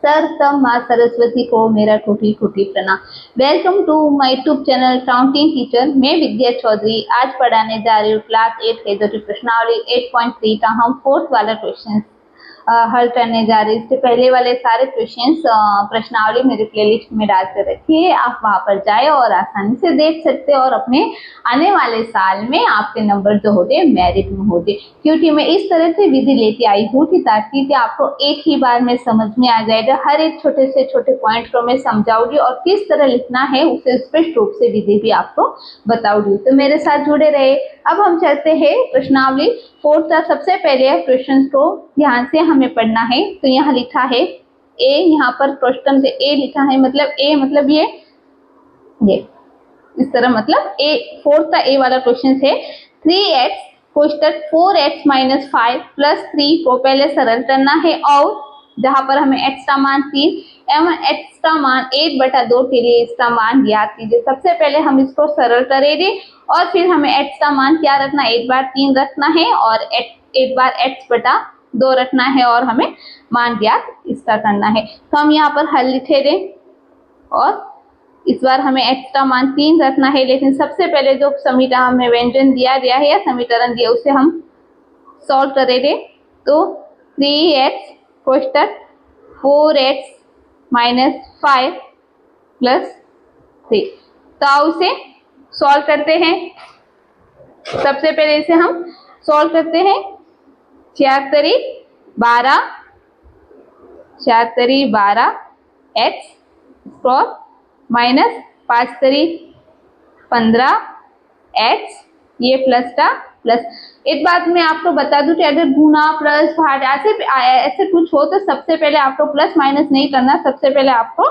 सर्वप्रथम माँ सरस्वती को मेरा कोटि कोटि प्रणाम। Welcome to my YouTube channel counting teacher. मैं विद्या चौधरी आज पढ़ाने जा रही हूँ क्लास 8 के जो प्रश्नावली 8.3 का हम फोर्थ वाला क्वेश्चन हल करने जा रहे हैं। इससे पहले वाले सारे क्वेश्चंस प्रश्नावली मेरे प्लेलिस्ट में डाल कर रखिए, आप वहां पर जाए और आसानी से देख सकते हैं और अपने आने वाले साल में आपके नंबर जो होते मेरिट में होते, क्योंकि मैं इस तरह से विधि लेती आई हूँ कि ताकि आपको एक ही बार में समझ में आ जाएगा। हर एक छोटे से छोटे पॉइंट को मैं समझाऊंगी और किस तरह लिखना है उसे स्पष्ट रूप से विधि भी आपको बताऊंगी, तो मेरे साथ जुड़े रहे। अब हम चलते हैं प्रश्नावली फोर्थ का। सबसे पहले क्वेश्चन को ध्यान से हमें पढ़ना है। तो यहाँ लिखा है ए, यहाँ पर क्वेश्चन से ए लिखा है, मतलब ए मतलब ये इस तरह, मतलब ए फोर्थ का ए वाला क्वेश्चन है 3x कोष्टक 4x माइनस 5 प्लस 3 को पहले सरल करना है और जहां पर हमें x का मान 3 एवं x का मान 1/2 के लिए इसका मान ज्ञात कीजिए। सबसे पहले हम इसको सरल करेंगे और फिर हमें x का मान क्या रखना है, 1 बार 3 रखना है और 1 बार x/2 रखना है और हमें मान ज्ञात इसका करना है। तो हम यहाँ पर हल लिखेंगे और इस बार हमें x का मान 3 रखना है, लेकिन सबसे पहले जो समीकरण हमें व्यंजन दिया गया है या समीकरण दिया उसे हम सॉल्व करेंगे। तो 3x कोष्टक 4x माइनस 5 प्लस 3, तो उसे सॉल्व करते हैं। सबसे पहले इसे हम सॉल्व करते हैं। 4 तरी 12 x स्क्वायर माइनस 5 तरी 15 x, ये प्लस का प्लस। एक बात मैं आपको बता दूं कि अगर गुना प्लस भाग ऐसे कुछ हो तो सबसे पहले आपको प्लस माइनस नहीं करना, सबसे पहले आपको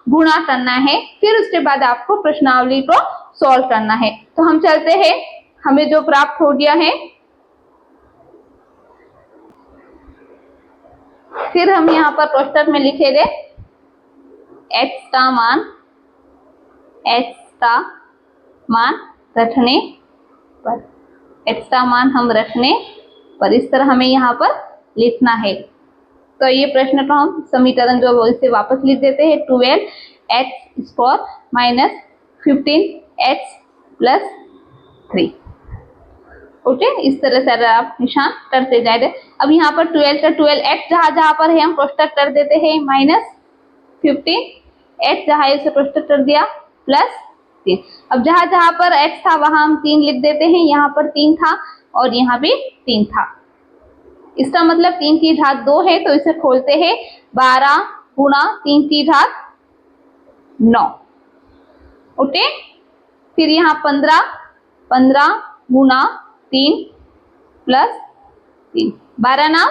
गुणा करना है, फिर उसके बाद आपको प्रश्नावली को सॉल्व करना है। तो हम चलते हैं, हमें जो प्राप्त हो गया है फिर हम यहाँ पर कोष्टक में लिखेंगे x का मान रखने पर, x का मान हम रखने पर इस तरह हमें यहाँ पर लिखना है। तो ये प्रश्न को हम समीकरण जो इसे वापस लिख देते हैं, 12x square minus 15x plus 3। Okay, इस तरह से अगर आप निशान करते जाए। अब यहाँ पर 12 का 12x जहां पर है हम कोष्टक कर देते हैं माइनस 15x जहां है उसे कोष्टक कर दिया प्लस 3। अब जहां पर x था वहां हम 3 लिख देते हैं, यहाँ पर 3 था और यहाँ भी 3 था। इसका मतलब 3 की घात 2 है, तो इसे खोलते हैं 12 गुणा 3 की घात 9। ओके, फिर यहाँ 15 गुणा 3 प्लस 3, 12 ना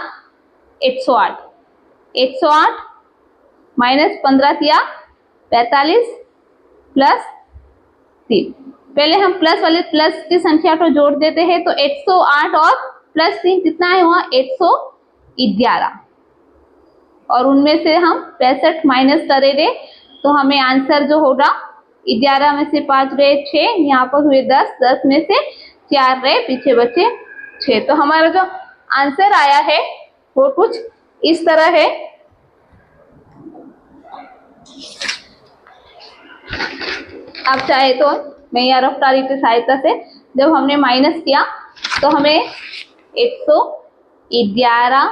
108 माइनस 15 किया 45 प्लस 3। पहले हम प्लस वाले प्लस की संख्या को जोड़ देते हैं, तो 108 और प्लस 3 कितना है, हुआ 111 और उनमें से हम 65 माइनस करेंगे तो हमें आंसर जो होगा 11 में से 5 गए 6, यहाँ पर हुए 10 में से 4 रहे, पीछे बचे 6। तो हमारा जो आंसर आया है वो कुछ इस तरह है। आप चाहे तो मैं यहाँ रफ्तारी की सहायता से, जब हमने माइनस किया तो हमें 111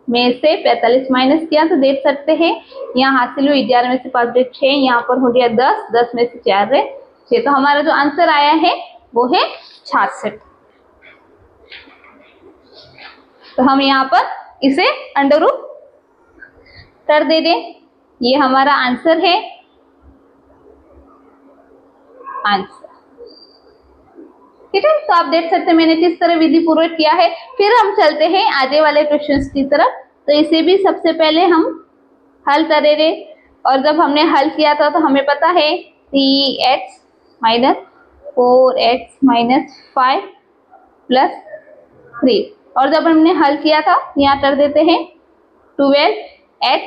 में से 45 माइनस किया तो देख सकते हैं यहाँ हासिल हुई 11 में से 5 गए 6, यहाँ पर हो गया 10 में से 4 रहे 6। तो हमारा जो आंसर आया है वो है 66। तो हम यहाँ पर इसे अंडर रूट कर दे दें, ये हमारा आंसर है। ठीक है, तो आप देख सकते हैं मैंने किस तरह विधि पूर्वक किया है। फिर हम चलते हैं आगे वाले क्वेश्चंस की तरफ। तो इसे भी सबसे पहले हम हल करेंगे और जब हमने हल किया था तो हमें पता है 3x minus 4x minus 5 plus 3, और जब हमने हल किया था यहाँ कर देते हैं 12x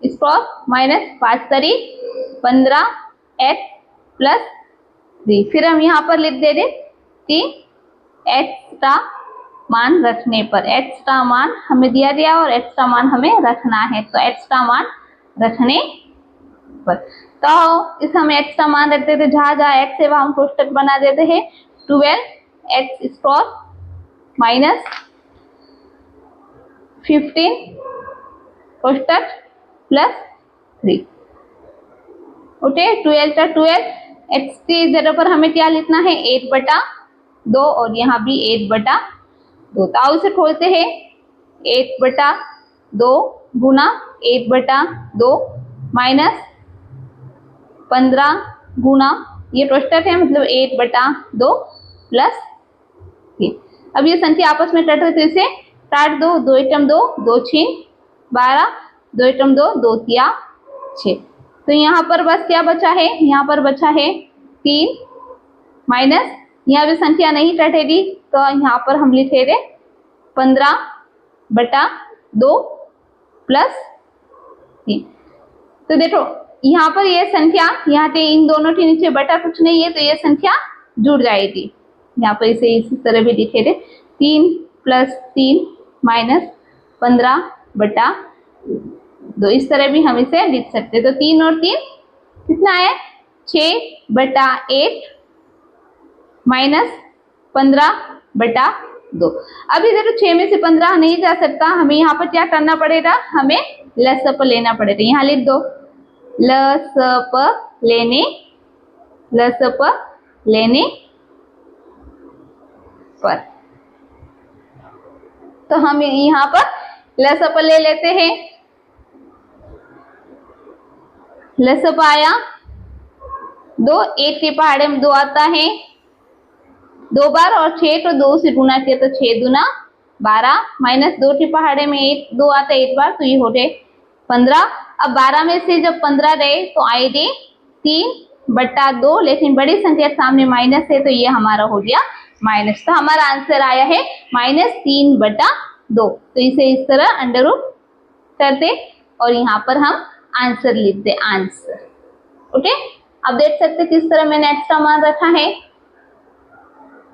स्क्वायर माइनस 5 तरी 15x प्लस 3। फिर हम यहाँ पर लिख दे रहे कि x का मान रखने पर, x का मान हमें दिया गया और x का मान हमें रखना है, तो x का मान रखने पर। तो इस हम x का मान रखते थे, जहां जहां x है वहां हम कोष्टक बना देते हैं। 12x स्क्वायर माइनस 15 कोष्टक प्लस 3। ओके, 12 का 12, x की जगह पर हमें क्या लिखना है 8/2 और यहाँ भी 8/2। तो इसे खोलते हैं 8/2 गुना 8/2 माइनस 15 गुना ये कोष्टक है मतलब 8/2 प्लस 3। अब ये संख्या आपस में कट रही तो इसे काट दो, 2 एकम 2, 2 6 12, 2 एकम 2, 2 3 6। तो यहाँ पर बस क्या बचा है, यहाँ पर बचा है 3 माइनस, यहाँ भी संख्या नहीं कटेगी तो यहाँ पर हम लिखेंगे 15/2 प्लस 3। तो देखो यहाँ पर ये संख्या, यहाँ पे इन दोनों के नीचे बटा कुछ नहीं है तो ये संख्या जुड़ जाएगी। यहाँ पर इसे इस तरह भी लिखे थे 3 + 3 माइनस 15/2, इस तरह भी हम इसे लिख सकते हैं। तो 3 और 3 कितना है 6/8 माइनस 15/2। अब इधर 6 में से 15 नहीं जा सकता, हमें यहाँ पर क्या करना पड़ेगा, हमें लसअप लेना पड़ेगा। यहाँ लिख दो लसअप लेने पर। तो हम यहाँ पर लसअप ले लेते हैं। लसअप आया 2, 1 के पहाड़े में 2 आता है 2 बार और 6 तो 2 से गुना किया तो 6 दूना 12 माइनस 2 के पहाड़े में 1 2 आता है 1 बार तो ये हो गए 15। अब 12 में से जब 15 गए तो आएंगे 3/2, लेकिन बड़ी संख्या सामने माइनस है तो ये हमारा हो गया माइनस। तो हमारा आंसर आया है -3/2। तो इसे इस तरह अंडर रूट करते और यहाँ पर हम आंसर लिखते आंसर। ओके, अब देख सकते किस तरह मैंने x का मान रखा है।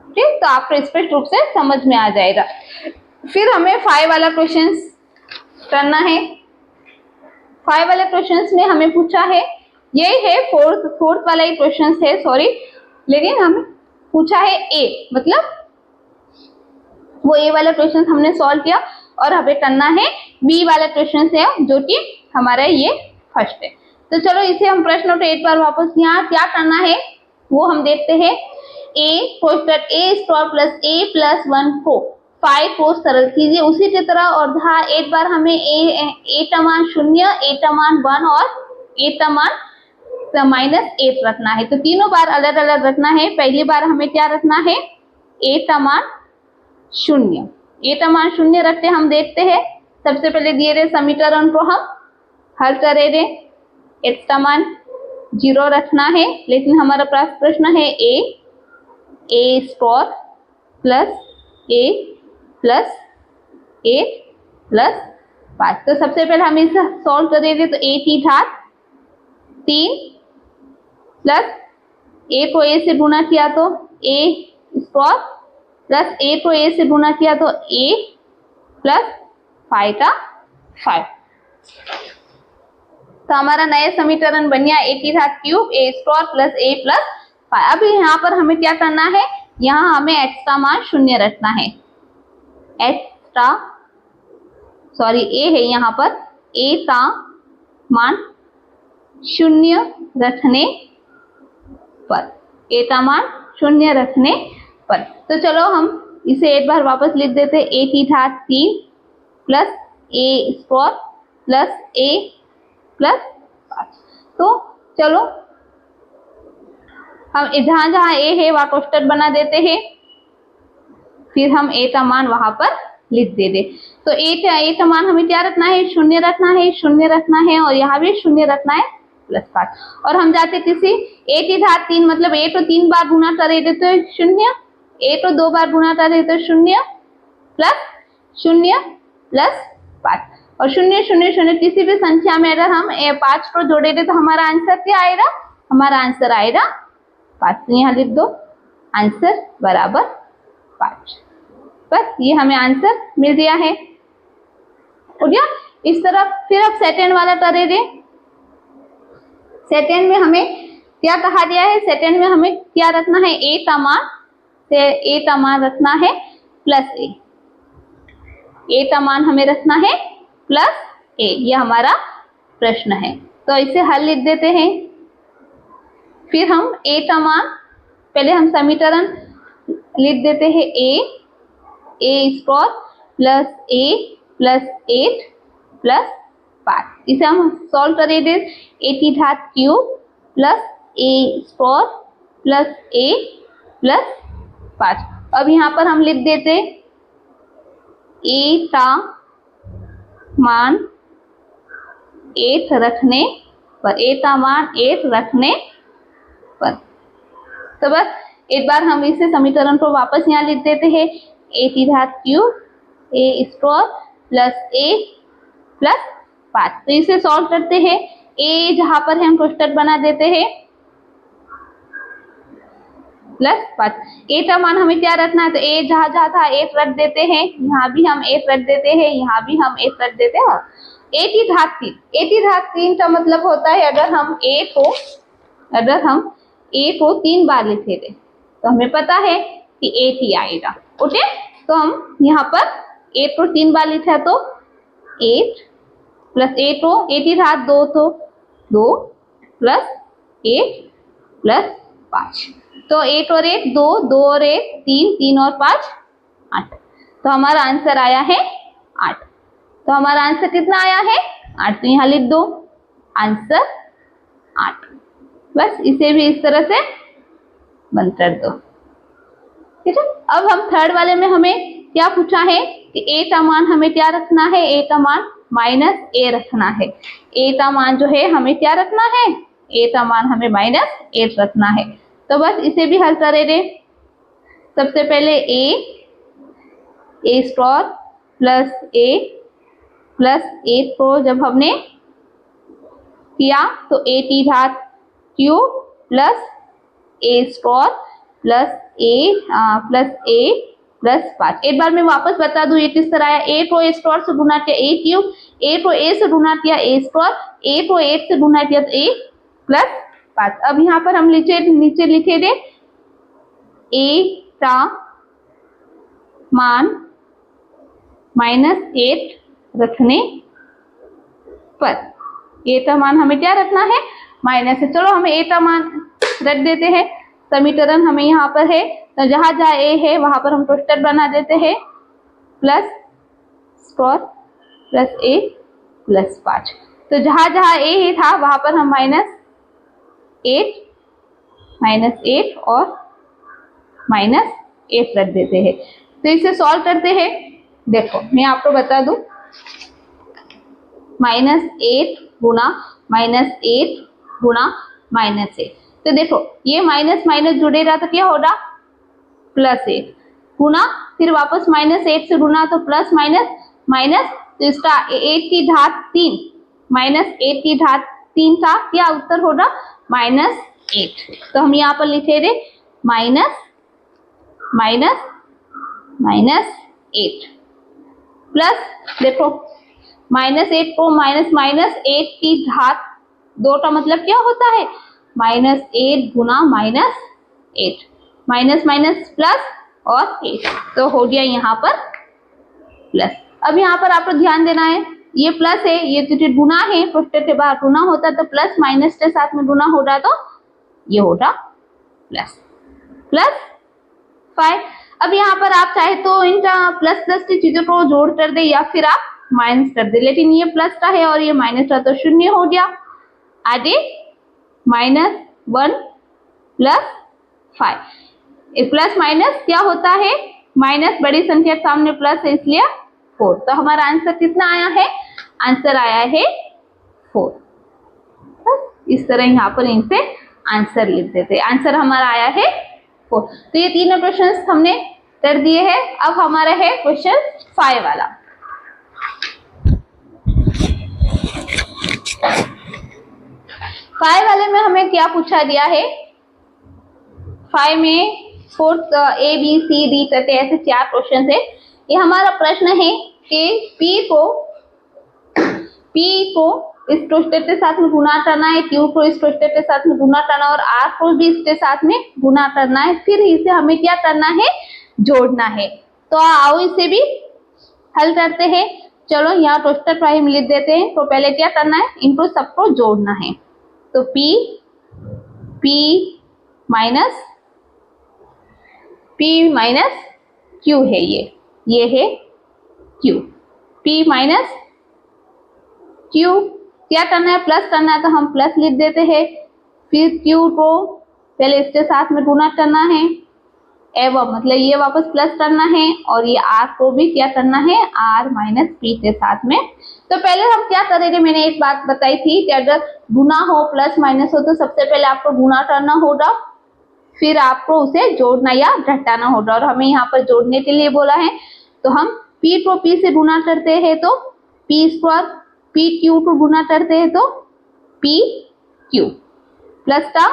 ठीक, तो आपको स्पष्ट रूप से समझ में आ जाएगा। फिर हमें 5 वाला क्वेश्चन करना है। 5 वाले क्वेश्चन में हमें पूछा है, यही है फोर्थ वाला ही क्वेश्चन है, सॉरी, लेकिन हमें पूछा है a, मतलब वो a वाला क्वेश्चन हमने सॉल्व किया और हमें करना है b वाला क्वेश्चन है जो कि हमारा ये फर्स्ट है। तो चलो इसे हम प्रश्न को एक बार वापस यहाँ क्या करना है वो हम देखते हैं। a कोष्टक a square plus a plus 1 को 5 को सरल कीजिए उसी की तरह, और जहाँ एक बार हमें a का मान 0, a का मान 1 और a का मान -8 रखना है। तो तीनों बार अलग अलग रखना है। पहली बार हमें क्या रखना है a का मान 0, a का मान 0 रखते हम देखते हैं। सबसे पहले दिए गए समीकरण को हम हल करेंगे। x का मान 0 रखना है, लेकिन हमारा प्रश्न है a square plus a plus 8 plus 5। तो सबसे पहले हम इसे सॉल्व करेंगे तो a की घात 3 प्लस a को a से गुणा किया तो a स्क्वायर प्लस a को a से गुणा किया तो a प्लस 5 का 5। तो हमारा नया समीकरण बन गया a की घात cube a square plus a plus 5। अब यहाँ पर हमें क्या करना है, यहाँ हमें x का मान 0 रखना है। a है यहाँ पर, a का मान 0 रखने पर, a का मान 0 रखने पर। तो चलो हम इसे एक बार वापस लिख देते हैं। a की घात 3 plus a square plus a plus 5। तो चलो हम जहां जहां a है वहां कोष्टक बना देते हैं, फिर हम a का मान वहां पर लिख देते। तो a का मान हमें क्या रखना है 0 रखना है, 0 रखना है और यहाँ भी 0 रखना है प्लस 5। और हम जाते किसी a की घात 3 मतलब a तो 3 बार गुना करेंगे तो 0, a तो 2 बार गुना करेंगे तो 0 प्लस 0 प्लस 5 और 0 0 0 किसी भी संख्या में अगर हम 5 को जोड़ेंगे तो हमारा आंसर क्या आएगा, हमारा आंसर आएगा 5। तो यहाँ लिख दो आंसर बराबर 5। बस ये हमें आंसर मिल गया है। हो गया। इस तरह फिर अब सेकंड वाला करेंगे। सेकंड में हमें क्या कहा गया है, सेकंड में हमें क्या रखना है, ए का मान, ए का मान रखना है प्लस ए का मान हमें रखना है प्लस ए, ये हमारा प्रश्न है। तो इसे हल लिख देते हैं। फिर हम ए का मान, पहले हम समीकरण लिख देते हैं, ए स्क्वायर प्लस ए प्लस 8 प्लस 5। इसे हम सॉल्व करेंगे, ए की घात क्यूब प्लस ए स्क्वायर प्लस ए प्लस 5। अब यहाँ पर हम लिख देते ए का मान 8 रखने पर, ए का मान 8 रखने पर। तो बस एक बार हम इसे समीकरण को वापस यहाँ लिख देते हैं, ए की घात क्यूब ए स्क्वायर प्लस ए प्लस 5। तो इसे सॉल्व करते हैं, ए जहां पर है हम कोष्ठक बना देते हैं प्लस 5। ए का मान हमें क्या रखना है, तो ए जहां जहां था 8 रख देते हैं, यहाँ भी हम 8 रख देते हैं, यहाँ भी हम 8 रख देते हैं। ए की घात 3, ए की घात 3 का मतलब होता है अगर हम ए को 3 बार लिखे थे तो हमें पता है कि 8 ही आएगा। ओके, तो हम यहाँ पर 8 को 3 बार लिखा तो 8 प्लस 8 को 8 की घात 2 तो 2 प्लस 8 प्लस 5। तो 8 और 1 2, 2 और 1 3, 3 और 5 8। तो हमारा आंसर आया है 8। तो हमारा आंसर कितना आया है 8। तो यहाँ लिख दो आंसर 8। बस इसे भी इस तरह से बंद कर दो। ठीक है, अब हम थर्ड वाले में हमें क्या पूछा है कि ए का मान हमें क्या रखना है, ए का मान माइनस ए रखना है। ए का मान जो है हमें क्या रखना है, ए का मान हमें माइनस 8 रखना है। तो बस इसे भी हल करेंगे। सबसे पहले ए स्क्वायर प्लस 8 को जब हमने किया तो ए की घात क्यूब प्लस ए स्क्वायर प्लस ए प्लस 5। एक बार मैं वापस बता दूं ये किस तरह आया, ए को ए स्क्वायर से गुना किया ए क्यूब, ए को ए से गुना किया ए स्क्वायर, ए को 8 से गुना किया तो ए प्लस 5। अब यहाँ पर हम नीचे लिखे दे ए का मान -8 रखने पर, ए का मान हमें क्या रखना है माइनस है। चलो हमें ए का मान रख देते हैं। समीकरण हमें यहाँ पर है तो जहां जहां ए है वहां पर हम कोष्ठक बना देते हैं प्लस स्क्वायर प्लस ए प्लस 5। तो जहां जहां ए था वहां पर हम -8 और -8 रख देते हैं। तो इसे सॉल्व करते हैं। देखो मैं आपको बता दूं, -8 गुना -8 गुना -8। तो देखो ये माइनस माइनस जुड़ेगा तो क्या होगा +8 गुना, फिर वापस -8 से गुना तो प्लस माइनस, तो इसका 8 की घात 3 -8 की घात 3 का क्या उत्तर होगा -8। तो हम यहाँ पर लिखेंगे -8 प्लस, देखो -8 को -8 की घात 2 का मतलब क्या होता है -8 गुना -8, माइनस माइनस प्लस और 8, तो हो गया यहाँ पर प्लस। अब यहाँ पर आपको ध्यान देना है ये प्लस है, ये जो गुना है कोष्ठक के बाहर गुना होता तो प्लस माइनस के साथ में गुना होगा तो ये होगा प्लस 5। अब यहाँ पर आप चाहे तो इनका प्लस की चीजों को जोड़ कर दे या फिर आप माइनस कर दे, लेकिन ये प्लस का है और ये माइनस का तो शून्य हो गया। आगे -1 प्लस 5, प्लस माइनस क्या होता है माइनस, बड़ी संख्या के सामने प्लस है इसलिए 4। तो हमारा आंसर कितना आया है, आंसर आया है 4। इस तरह यहाँ पर इनसे आंसर लिख देते, आंसर हमारा आया है 4। तो ये तीनों क्वेश्चंस हमने कर दिए हैं। अब हमारा है क्वेश्चन 5 वाला। फाइव वाले में हमें क्या पूछा गया है, 5 में 4 A B C D करते ऐसे 4 क्वेश्चन है। ये हमारा प्रश्न है कि P को इस टोस्टेड के साथ में गुना करना है, Q को इस टोस्टेड के साथ में गुना करना और R को भी इसके साथ में गुना करना है, फिर इसे हमें क्या करना है, जोड़ना है। तो आओ इसे भी हल करते हैं। चलो यहाँ टोस्टेड को हम लिख देते हैं। तो पहले क्या करना है, इनको सबको जोड़ना है। तो P माइनस Q है, ये है Q। P माइनस Q क्या करना है, प्लस करना है, तो हम प्लस लिख देते हैं। फिर Q को पहले इसके साथ में गुना करना है, एवं मतलब ये वापस प्लस करना है, और ये R को भी क्या करना है, R माइनस P के साथ में। तो पहले हम क्या करेंगे, मैंने एक बात बताई थी कि अगर गुना हो, प्लस माइनस हो, तो सबसे पहले आपको गुना करना होगा, फिर आपको उसे जोड़ना या घटाना होगा। और हमें यहाँ पर जोड़ने के लिए बोला है, तो हम P को P से गुना करते हैं तो P स्क्वायर, P Q को गुना करते हैं तो P Q, प्लस का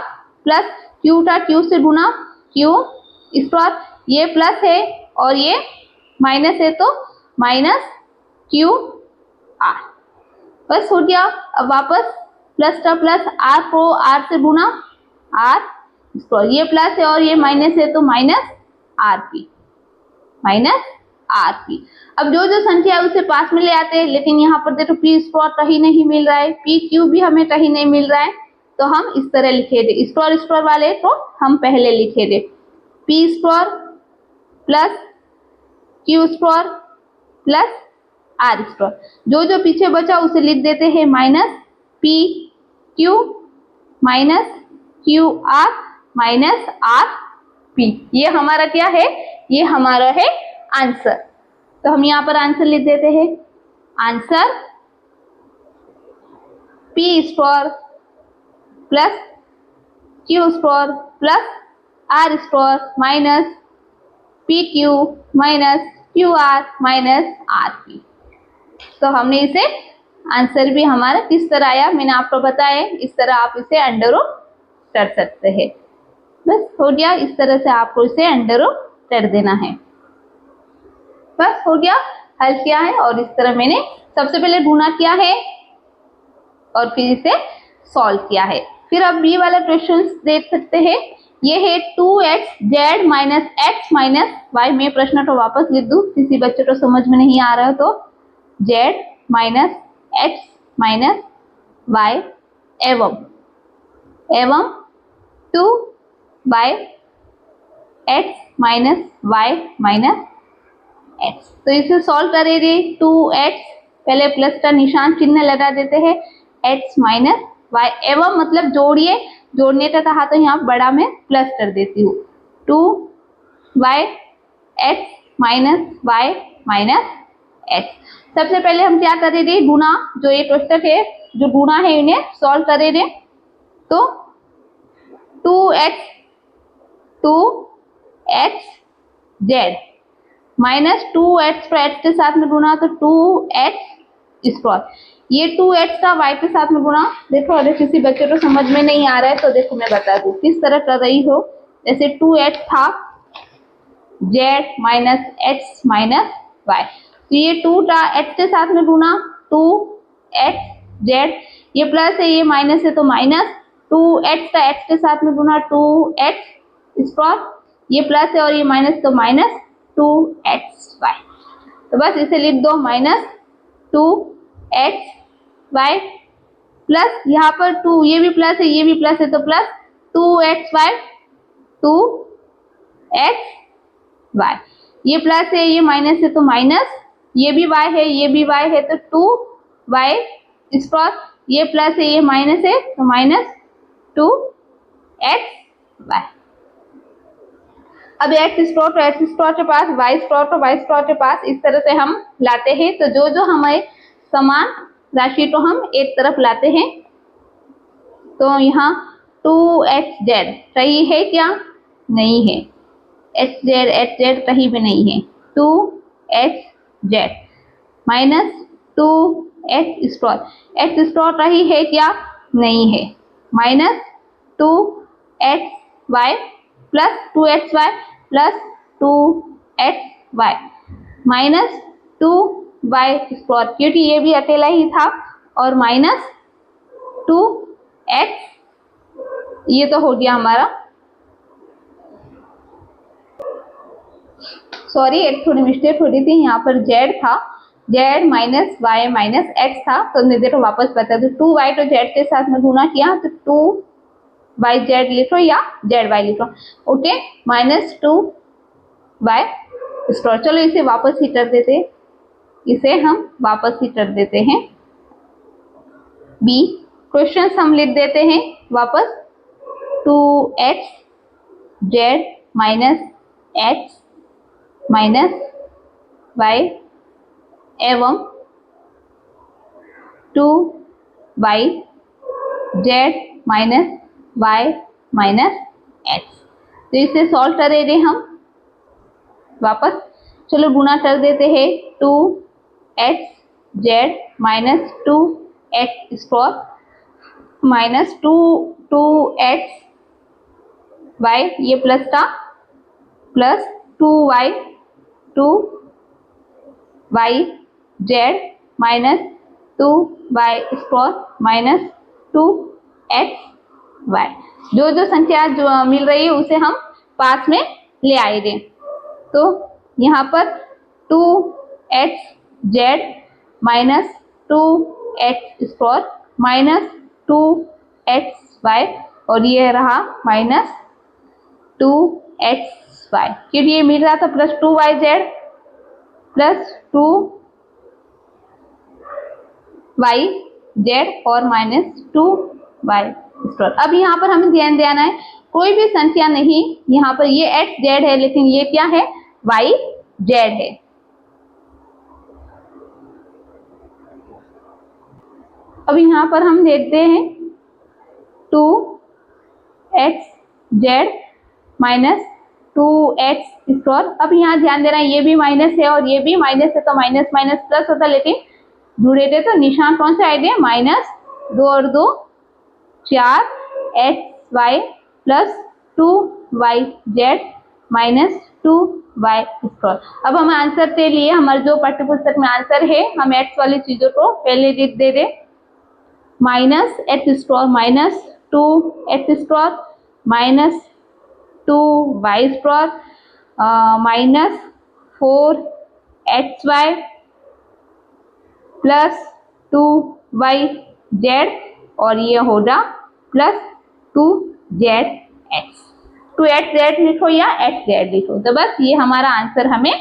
प्लस, Q का Q से गुना Q स्क्वायर, ये प्लस है और ये माइनस है तो माइनस Q R, बस हो गया। अब वापस प्लस का प्लस, R को R से गुना R स्क्वायर, ये प्लस है और ये माइनस है तो माइनस RP, माइनस RP। अब जो जो संख्या है उसे पास में ले आते हैं, लेकिन यहाँ पर देखो P स्क्वायर कहीं नहीं मिल रहा है, P Q भी हमें कहीं नहीं मिल रहा है, तो हम इस तरह लिखे थे। स्क्वायर वाले तो हम पहले लिखे थे, P square plus Q square plus R square. जो जो पीछे बचा उसे लिख देते हैं minus P Q minus Q R minus R P। ये हमारा क्या है, ये हमारा है आंसर। तो हम यहाँ पर आंसर लिख देते हैं, answer P square plus Q square plus R square minus PQ minus QR minus RP। तो हमने इसे आंसर भी हमारा किस तरह आया मैंने आपको बताया, इस तरह आप इसे अंडर रूट कर सकते हैं। बस हो गया, इस तरह से आपको इसे अंडर रूट कर देना है। बस हो गया, हल किया है और इस तरह मैंने सबसे पहले गुना किया है और फिर इसे सॉल्व किया है। फिर अब बी वाला क्वेश्चन देख सकते हैं, ये है 2xz minus x minus y। मैं प्रश्न को वापस लिख दूं, किसी बच्चे को समझ में नहीं आ रहा है तो z minus x minus y एवं 2x minus y minus x। तो इसे सॉल्व करेंगे, 2x पहले प्लस का निशान चिन्ह लगा देते हैं, x माइनस y एवं मतलब जोड़िए, जोड़ने का कहा तो यहाँ बड़ा में प्लस कर देती हूँ, 2y x minus y minus x। सबसे पहले हम क्या करेंगे, गुना, जो ये कोष्टक है जो गुना है इन्हें सॉल्व करेंगे। तो 2x z माइनस 2x पर x के साथ में गुना तो 2x स्क्वायर, ये 2x का y के साथ में गुना। देखो अगर किसी बच्चे को समझ में नहीं आ रहा है तो देखो मैं बता दूं किस तरह कर रही हो। जैसे 2x था z minus x minus y, तो ये 2 का x के साथ में गुना 2x z, ये प्लस है ये माइनस है तो माइनस 2x का x के साथ में गुना 2x स्क्वायर, ये प्लस है और ये माइनस तो माइनस 2xy। तो बस इसे लिख दो माइनस 2xy प्लस यहाँ पर 2, ये भी प्लस है ये भी प्लस है तो प्लस 2xy, 2xy, ये प्लस है ये माइनस है तो माइनस, ये भी y है ये भी y है तो 2y स्क्वायर, ये प्लस है ये माइनस है तो माइनस 2xy। अब x स्क्वायर तो x स्क्वायर के पास, y स्क्वायर तो y स्क्वायर के पास, इस तरह से हम लाते हैं। तो जो जो हमारे समान राशि को हम एक तरफ लाते हैं। तो यहाँ 2xz सही है क्या, नहीं है, hz कहीं भी नहीं है, 2xz minus 2x square, x square सही है क्या, नहीं है, minus 2xy plus 2xy plus 2xy minus 2y square, क्योंकि ये भी अकेला ही था, और माइनस 2x, ये तो हो गया हमारा, सॉरी एक थोड़ी मिस्टेक हो रही थी, यहाँ पर z था, z minus y minus x था, तो देखो वापस बता दो, 2y तो z के साथ में गुना किया तो 2y/z लिखो या zy लिखो, ओके, माइनस 2y स्क्वायर। चलो इसे वापस ही कर देते हैं, इसे हम वापस ही कर देते हैं। बी क्वेश्चन हम लिख देते हैं वापस, 2x z minus x minus y एवं 2y z minus y minus x। तो इसे सॉल्व करेंगे हम वापस, चलो गुना कर देते हैं, 2x z minus 2x square minus 2x y, ये प्लस का plus 2y z minus 2y square minus 2xy। जो जो संख्या जो मिल रही है उसे हम पास में ले आएंगे। तो यहाँ पर 2xz minus 2x square minus 2xy, और ये रहा माइनस 2xy, क्योंकि ये मिल रहा था प्लस 2yz प्लस 2yz और माइनस 2y स्क्वायर। अब यहाँ पर हमें ध्यान देना है, कोई भी संख्या नहीं, यहाँ पर ये xz है लेकिन ये क्या है, yz है। अब यहाँ पर हम देखते हैं 2xz माइनस 2x स्क्वायर। अब यहाँ ध्यान देना, ये भी माइनस है और ये भी माइनस है, तो माइनस माइनस प्लस होता, लेकिन जुड़े थे तो निशान कौन से आएंगे, माइनस 2 और 2 4 xy plus 2yz minus 2y square. अब हम आंसर के लिए हमारे जो पाठ्य पुस्तक में आंसर है, हम x वाली चीजों को पहले लिख दे रहे, minus x square minus 2x square minus 2y square minus 4xy plus 2yz, और ये होगा प्लस 2zx। 2xz लिखो या xz लिखो, तो बस ये हमारा आंसर हमें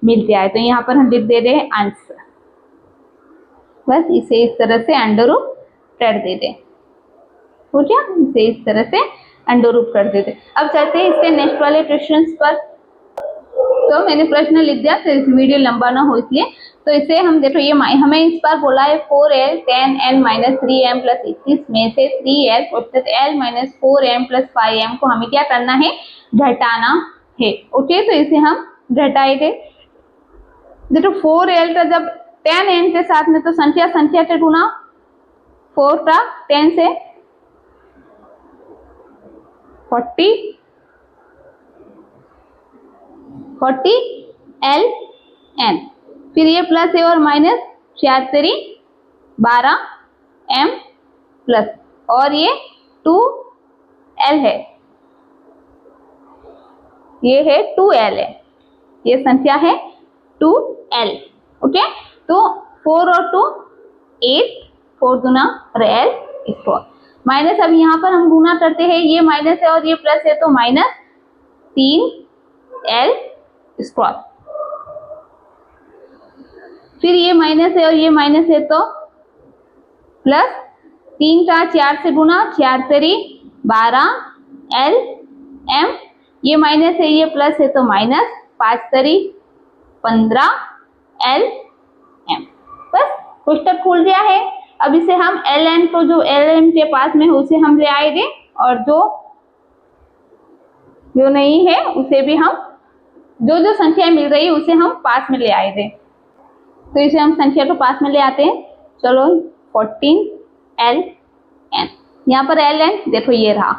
मिल गया है। तो यहाँ पर हम लिख दे रहे हैं आंसर, बस इसे इस तरह से अंडर रूट कर दे दे, हो गया, इसे इस तरह से अंडर रूट कर देते। अब चलते हैं इसके नेक्स्ट वाले क्वेश्चंस पर। तो मैंने प्रश्न लिख दिया तो इस वीडियो लंबा ना हो इसलिए, तो इसे हम देखो, ये हमें इस बार बोला है 4l 10l minus 3m plus 21 में से 3l कोष्टक l minus 4m plus 5m को हमें क्या करना है, घटाना है। ओके, तो इसे हम घटाएंगे। देखो 4l का जब 10n के साथ में, तो संख्या के गुना 4 का 10 से 40ln, फिर ये प्लस है और माइनस 4 12m प्लस, और ये 2l है, ये है 2l है, ये संख्या है 2l। ओके, तो 4 और 2 8, 4 दूना और l स्क्वायर माइनस, अब यहाँ पर हम गुना करते हैं, ये माइनस है और ये प्लस है, तो माइनस 3l स्क्वायर, फिर ये माइनस है और ये माइनस है, तो प्लस 3 का 4 से गुना, 4 3 12lm, ये माइनस है ये प्लस है, तो माइनस 5 3 15lm। बस कोष्टक खुल गया है। अब इसे हम ln को, जो lm के पास में है उसे हम ले आएंगे, और जो नहीं है उसे भी हम, जो संख्या मिल रही है उसे हम पास में ले आएंगे। तो इसे हम संख्या को पास में ले आते हैं। चलो 14ln, यहाँ पर ln देखो ये रहा,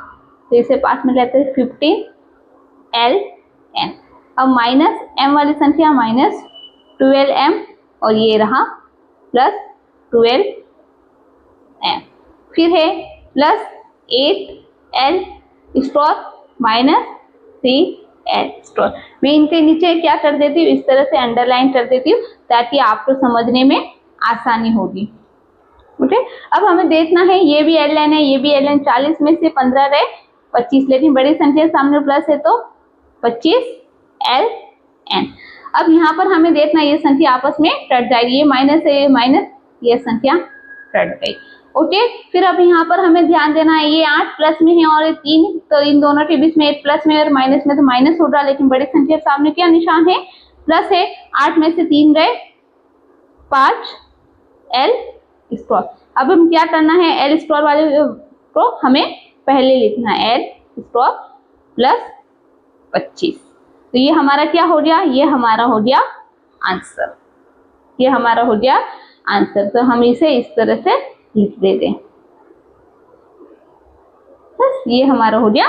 तो इसे पास में लेते हैं 15ln। अब माइनस m वाली संख्या माइनस 12m, और ये रहा प्लस 12m, फिर फिर है plus 8L store minus 3L store. मैं इनके नीचे क्या कर देती हूँ, इस तरह से अंडरलाइन कर देती हूँ ताकि आपको समझने में आसानी होगी। ओके, अब हमें देखना है ये भी ln है, ये भी ln, 40 में से 15 रहे 25, लेकिन बड़ी संख्या सामने प्लस है तो 25ln। अब यहाँ पर हमें देखना ये संख्या आपस में कट जाएगी, ये माइनस है, ये माइनस, ये संख्या कट गई। ओके, फिर अब यहाँ पर हमें ध्यान देना है ये 8 प्लस में है और ये 3, तो इन दोनों के बीच में 8 प्लस में और माइनस में, तो माइनस हो रहा, लेकिन बड़ी संख्या सामने क्या निशान है, प्लस है। 8 में से 3 गए 5L स्टोर। अब हम क्या करना है, L स्टोर वाले को हमें पहले लिखना है, L स्टोर प्लस 25। तो ये हमारा क्या हो गया, ये हमारा हो गया आंसर, ये हमारा हो गया आंसर। तो हम इसे इस तरह से लिख देते हैं, बस ये हमारा हो गया